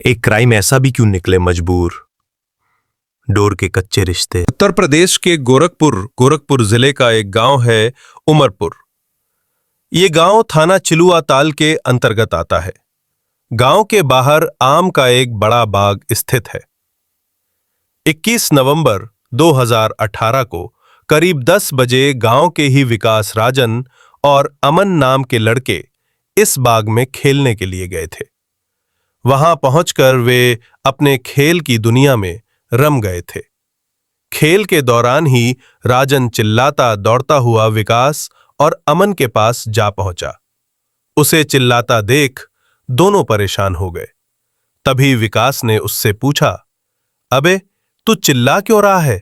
एक क्राइम ऐसा भी क्यों निकले मजबूर, डोर के कच्चे रिश्ते। उत्तर प्रदेश के गोरखपुर जिले का एक गांव है उमरपुर। ये गांव थाना चिलुआ ताल के अंतर्गत आता है। गांव के बाहर आम का एक बड़ा बाग स्थित है। 21 नवंबर 2018 को करीब 10 बजे गांव के ही विकास राजन और अमन नाम के लड़के इस बाग में खेलने के लिए गए थे। वहां पहुंचकर वे अपने खेल की दुनिया में रम गए थे। खेल के दौरान ही राजन चिल्लाता दौड़ता हुआ विकास और अमन के पास जा पहुंचा। उसे चिल्लाता देख दोनों परेशान हो गए। तभी विकास ने उससे पूछा, अबे तू चिल्ला क्यों रहा है?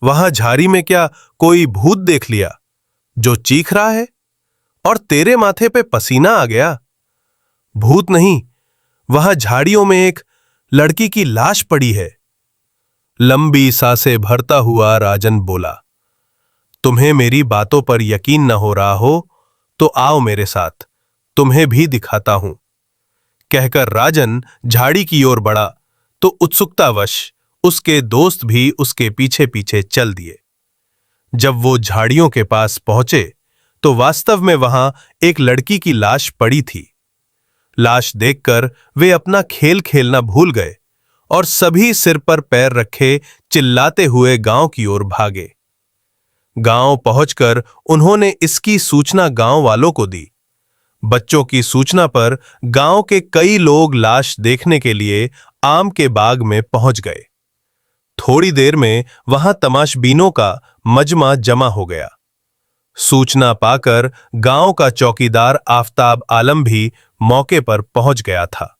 वहां झाड़ी में क्या कोई भूत देख लिया जो चीख रहा है और तेरे माथे पे पसीना आ गया? भूत नहीं, वहां झाड़ियों में एक लड़की की लाश पड़ी है। लंबी सांसें भरता हुआ राजन बोला, तुम्हें मेरी बातों पर यकीन न हो रहा हो तो आओ मेरे साथ, तुम्हें भी दिखाता हूं। कहकर राजन झाड़ी की ओर बढ़ा तो उत्सुकतावश उसके दोस्त भी उसके पीछे पीछे चल दिए। जब वो झाड़ियों के पास पहुंचे तो वास्तव में वहां एक लड़की की लाश पड़ी थी। लाश देखकर वे अपना खेल खेलना भूल गए और सभी सिर पर पैर रखे चिल्लाते हुए गांव की ओर भागे। गांव पहुंचकर उन्होंने इसकी सूचना गांव वालों को दी। बच्चों की सूचना पर गांव के कई लोग लाश देखने के लिए आम के बाग में पहुंच गए। थोड़ी देर में वहां तमाशबीनों का मजमा जमा हो गया। सूचना पाकर गांव का चौकीदार आफताब आलम भी मौके पर पहुंच गया था।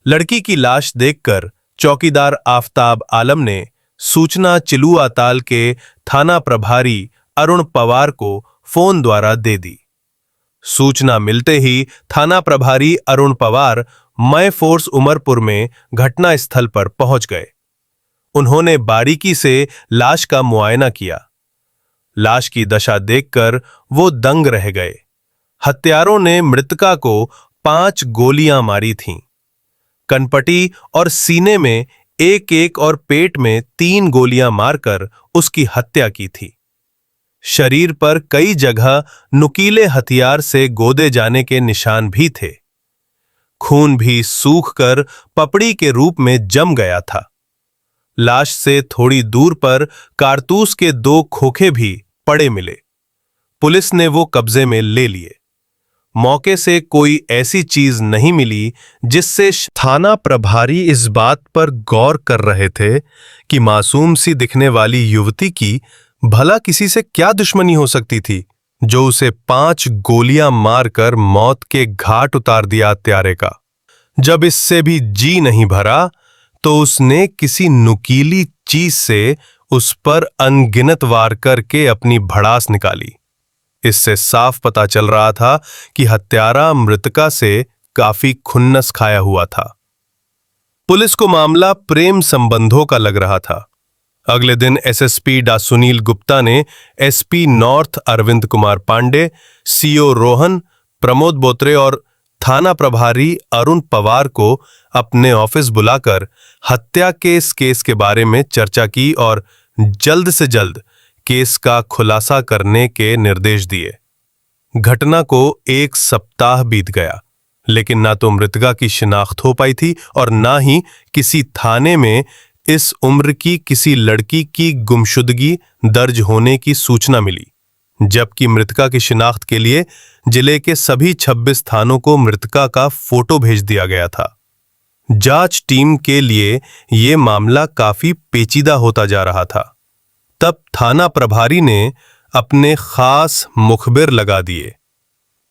लड़की की लाश देखकर चौकीदार आफताब आलम ने सूचना चिलुआ ताल के थाना प्रभारी अरुण पवार को फोन द्वारा दे दी। सूचना मिलते ही थाना प्रभारी अरुण पवार मय फोर्स उमरपुर में घटनास्थल पर पहुंच गए। उन्होंने बारीकी से लाश का मुआयना किया। लाश की दशा देखकर वो दंग रह गए। हत्यारों ने मृतका को 5 गोलियां मारी थीं। कनपटी और सीने में 1-1 और पेट में 3 गोलियां मारकर उसकी हत्या की थी। शरीर पर कई जगह नुकीले हथियार से गोदे जाने के निशान भी थे। खून भी सूखकर पपड़ी के रूप में जम गया था। लाश से थोड़ी दूर पर कारतूस के 2 खोखे भी पड़े मिले। पुलिस ने वो कब्जे में ले लिए। मौके से कोई ऐसी चीज नहीं मिली जिससे थाना प्रभारी इस बात पर गौर कर रहे थे कि मासूम सी दिखने वाली युवती की भला किसी से क्या दुश्मनी हो सकती थी जो उसे 5 गोलियां मारकर मौत के घाट उतार दिया हत्यारे का। जब इससे भी जी नहीं भरा तो उसने किसी नुकीली चीज से उस पर अनगिनत वार करके अपनी भड़ास निकाली। इससे साफ पता चल रहा था कि हत्यारा मृतका से काफी खुन्नस खाया हुआ था। पुलिस को मामला प्रेम संबंधों का लग रहा था। अगले दिन एसएसपी डा सुनील गुप्ता ने SP north Arvind Kumar Pande, CO Rohan, Pramod Botre और थाना प्रभारी अरुण पवार को अपने ऑफिस बुलाकर हत्या के इस केस के बारे में चर्चा की और जल्द से जल्द केस का खुलासा करने के निर्देश दिए। घटना को 1 सप्ताह बीत गया, लेकिन ना तो मृतका की शिनाख्त हो पाई थी और ना ही किसी थाने में इस उम्र की किसी लड़की की गुमशुदगी दर्ज होने की सूचना मिली, जबकि मृतका की शिनाख्त के लिए जिले के सभी 26 थानों को मृतका का फोटो भेज दिया गया था। जांच टीम के लिए यह मामला काफी पेचीदा होता जा रहा था। तब थाना प्रभारी ने अपने खास मुखबिर लगा दिए।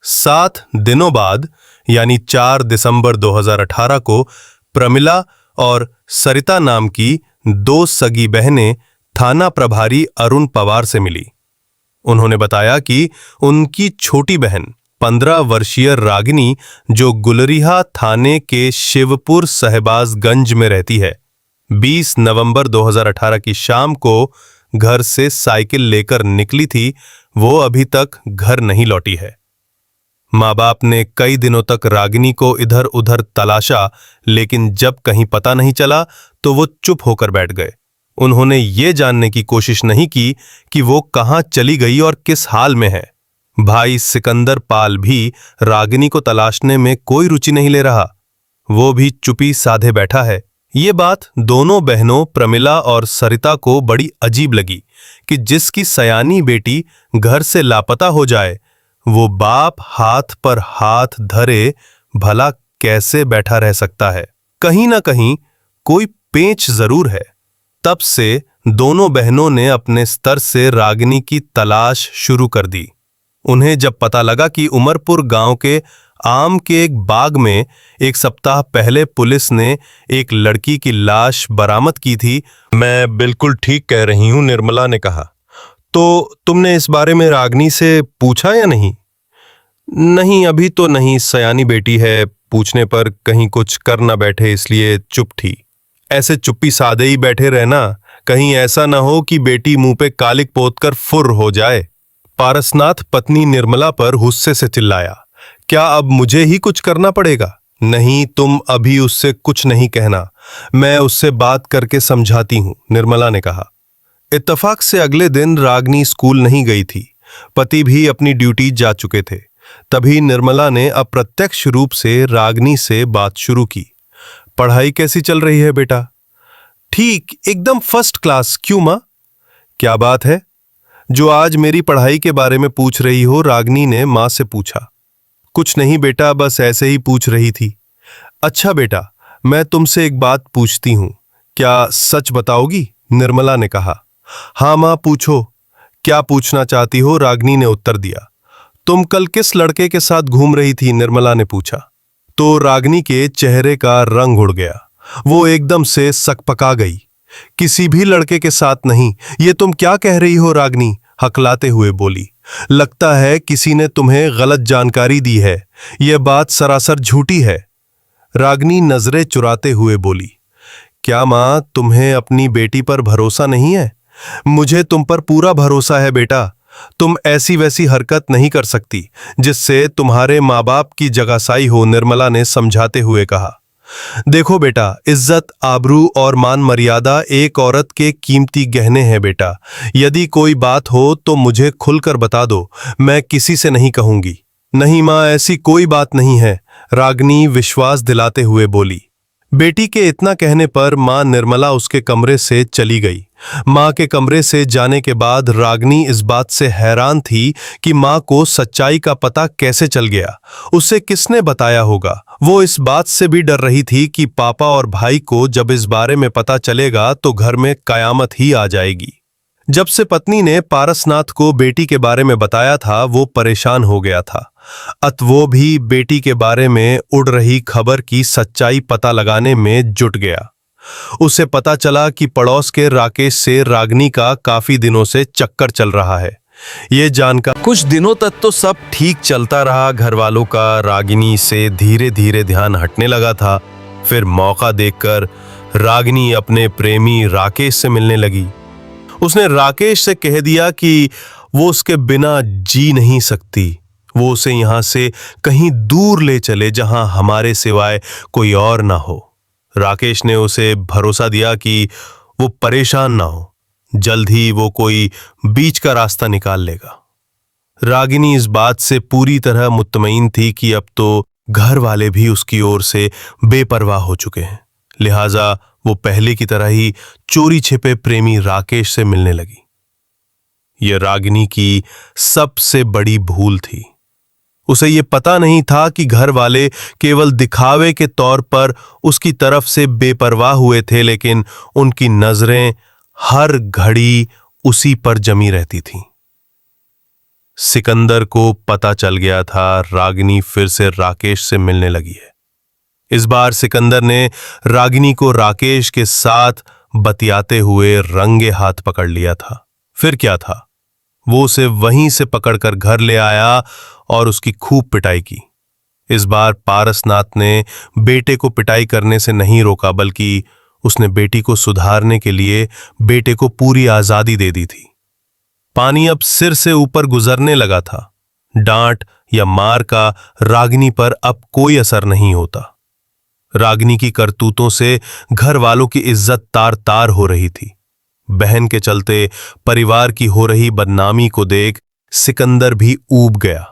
7 दिनों बाद यानी 4 दिसंबर 2018 को प्रमिला और सरिता नाम की 2 सगी बहनें थाना प्रभारी अरुण पवार से मिली। उन्होंने बताया कि उनकी छोटी बहन 15 वर्षीय रागिनी, जो गुलरिहा थाने के शिवपुर सहबाजगंज में रहती है, 20 नवंबर 2018 की शाम को घर से साइकिल लेकर निकली थी। वो अभी तक घर नहीं लौटी है। माँ बाप ने कई दिनों तक रागिनी को इधर उधर तलाशा, लेकिन जब कहीं पता नहीं चला तो वो चुप होकर बैठ गए। उन्होंने ये जानने की कोशिश नहीं की कि वो कहाँ चली गई और किस हाल में है। भाई सिकंदर पाल भी रागिनी को तलाशने में कोई रुचि नहीं ले रहा। वो भी चुपी साधे बैठा है। ये बात दोनों बहनों प्रमिला और सरिता को बड़ी अजीब लगी कि जिसकी सयानी बेटी घर से लापता हो जाए, वो बाप हाथ पर हाथ धरे भला कैसे बैठा रह सकता है। कहीं ना कहीं कोई पेंच जरूर है। तब से दोनों बहनों ने अपने स्तर से रागिनी की तलाश शुरू कर दी। उन्हें जब पता लगा कि उमरपुर गांव के आम के एक बाग में एक सप्ताह पहले पुलिस ने एक लड़की की लाश बरामद की थी। मैं बिल्कुल ठीक कह रही हूं, निर्मला ने कहा। तो तुमने इस बारे में रागिनी से पूछा या नहीं? नहीं, अभी तो नहीं, सयानी बेटी है, पूछने पर कहीं कुछ कर न बैठे इसलिए चुप थी। ऐसे चुप्पी साधे ही बैठे रहना, कहीं ऐसा न हो कि बेटी मुंह पे कालिक पोतकर फुर्र हो जाए। पारसनाथ पत्नी निर्मला पर गुस्से से चिल्लाया, क्या अब मुझे ही कुछ करना पड़ेगा? नहीं, तुम अभी उससे कुछ नहीं कहना, मैं उससे बात करके समझाती हूं, निर्मला ने कहा। इत्तेफाक से अगले दिन रागिनी स्कूल नहीं गई थी। पति भी अपनी ड्यूटी जा चुके थे। तभी निर्मला ने अप्रत्यक्ष रूप से रागिनी से बात शुरू की। पढ़ाई कैसी चल रही है बेटा? ठीक, एकदम फर्स्ट क्लास। क्यों मां, क्या बात है जो आज मेरी पढ़ाई के बारे में पूछ रही हो? रागिनी ने मां से पूछा। कुछ नहीं बेटा, बस ऐसे ही पूछ रही थी। अच्छा बेटा, मैं तुमसे एक बात पूछती हूं, क्या सच बताओगी? निर्मला ने कहा। हाँ मां, पूछो, क्या पूछना चाहती हो? रागिनी ने उत्तर दिया। तुम कल किस लड़के के साथ घूम रही थी? निर्मला ने पूछा। तो रागिनी के चेहरे का रंग उड़ गया। वो एकदम से सकपका गई। किसी भी लड़के के साथ नहीं। ये तुम क्या कह रही हो? रागिनी हकलाते हुए बोली। लगता है किसी ने तुम्हें गलत जानकारी दी है। यह बात सरासर झूठी है। रागिनी नजरें चुराते हुए बोली। क्या मां, तुम्हें अपनी बेटी पर भरोसा नहीं है? मुझे तुम पर पूरा भरोसा है बेटा। तुम ऐसी वैसी हरकत नहीं कर सकती जिससे तुम्हारे माँ बाप की जगहसाई हो, निर्मला ने समझाते हुए कहा। देखो बेटा, इज्जत, आबरू और मान मर्यादा एक औरत के कीमती गहने हैं बेटा। यदि कोई बात हो तो मुझे खुलकर बता दो, मैं किसी से नहीं कहूंगी। नहीं मां, ऐसी कोई बात नहीं है, रागिनी विश्वास दिलाते हुए बोली। बेटी के इतना कहने पर मां निर्मला उसके कमरे से चली गई। मां के कमरे से जाने के बाद रागिनी इस बात से हैरान थी कि मां को सच्चाई का पता कैसे चल गया, उसे किसने बताया होगा। वो इस बात से भी डर रही थी कि पापा और भाई को जब इस बारे में पता चलेगा तो घर में कयामत ही आ जाएगी। जब से पत्नी ने पारसनाथ को बेटी के बारे में बताया था, वो परेशान हो गया था। अत वो भी बेटी के बारे में उड़ रही खबर की सच्चाई पता लगाने में जुट गया। उसे पता चला कि पड़ोस के राकेश से रागिनी का काफी दिनों से चक्कर चल रहा है। ये जानकर कुछ दिनों तक तो सब ठीक चलता रहा। घर वालों का रागिनी से धीरे धीरे ध्यान हटने लगा था। फिर मौका देखकर रागिनी अपने प्रेमी राकेश से मिलने लगी। उसने राकेश से कह दिया कि वो उसके बिना जी नहीं सकती। वो उसे यहां से कहीं दूर ले चले जहां हमारे सिवाय कोई और ना हो। राकेश ने उसे भरोसा दिया कि वो परेशान ना हो, जल्द ही वो कोई बीच का रास्ता निकाल लेगा। रागिनी इस बात से पूरी तरह मुत्तमईन थी कि अब तो घर वाले भी उसकी ओर से बेपरवाह हो चुके हैं। लिहाजा वो पहले की तरह ही चोरी छिपे प्रेमी राकेश से मिलने लगी। यह रागिनी की सबसे बड़ी भूल थी। उसे ये पता नहीं था कि घर वाले केवल दिखावे के तौर पर उसकी तरफ से बेपरवाह हुए थे, लेकिन उनकी नजरें हर घड़ी उसी पर जमी रहती थीं। सिकंदर को पता चल गया था रागिनी फिर से राकेश से मिलने लगी है। इस बार सिकंदर ने रागिनी को राकेश के साथ बतियाते हुए रंगे हाथ पकड़ लिया था। फिर क्या था, वो उसे वहीं से पकड़कर घर ले आया और उसकी खूब पिटाई की। इस बार पारसनाथ ने बेटे को पिटाई करने से नहीं रोका, बल्कि उसने बेटी को सुधारने के लिए बेटे को पूरी आजादी दे दी थी। पानी अब सिर से ऊपर गुजरने लगा था। डांट या मार का रागिनी पर अब कोई असर नहीं होता। रागिनी की करतूतों से घर वालों की इज्जत तार तार हो रही थी। बहन के चलते परिवार की हो रही बदनामी को देख सिकंदर भी ऊब गया,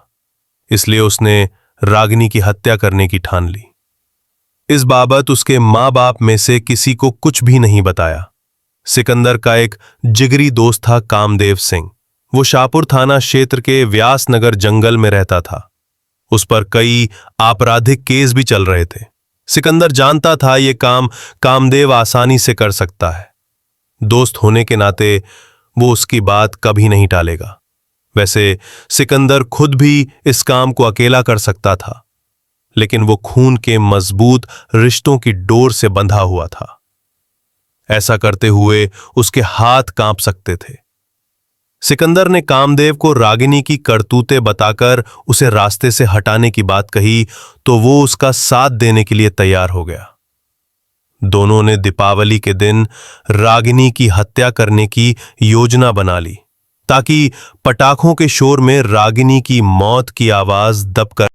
इसलिए उसने रागिनी की हत्या करने की ठान ली। इस बाबत उसके माँ बाप में से किसी को कुछ भी नहीं बताया। सिकंदर का एक जिगरी दोस्त था कामदेव सिंह। वो शाहपुर थाना क्षेत्र के व्यासनगर जंगल में रहता था। उस पर कई आपराधिक केस भी चल रहे थे। सिकंदर जानता था ये काम कामदेव आसानी से कर सकता है। दोस्त होने के नाते वो उसकी बात कभी नहीं टालेगा। वैसे सिकंदर खुद भी इस काम को अकेला कर सकता था, लेकिन वो खून के मजबूत रिश्तों की डोर से बंधा हुआ था। ऐसा करते हुए उसके हाथ कांप सकते थे। सिकंदर ने कामदेव को रागिनी की करतूतें बताकर उसे रास्ते से हटाने की बात कही तो वो उसका साथ देने के लिए तैयार हो गया। दोनों ने दीपावली के दिन रागिनी की हत्या करने की योजना बना ली, ताकि पटाखों के शोर में रागिनी की मौत की आवाज दबकर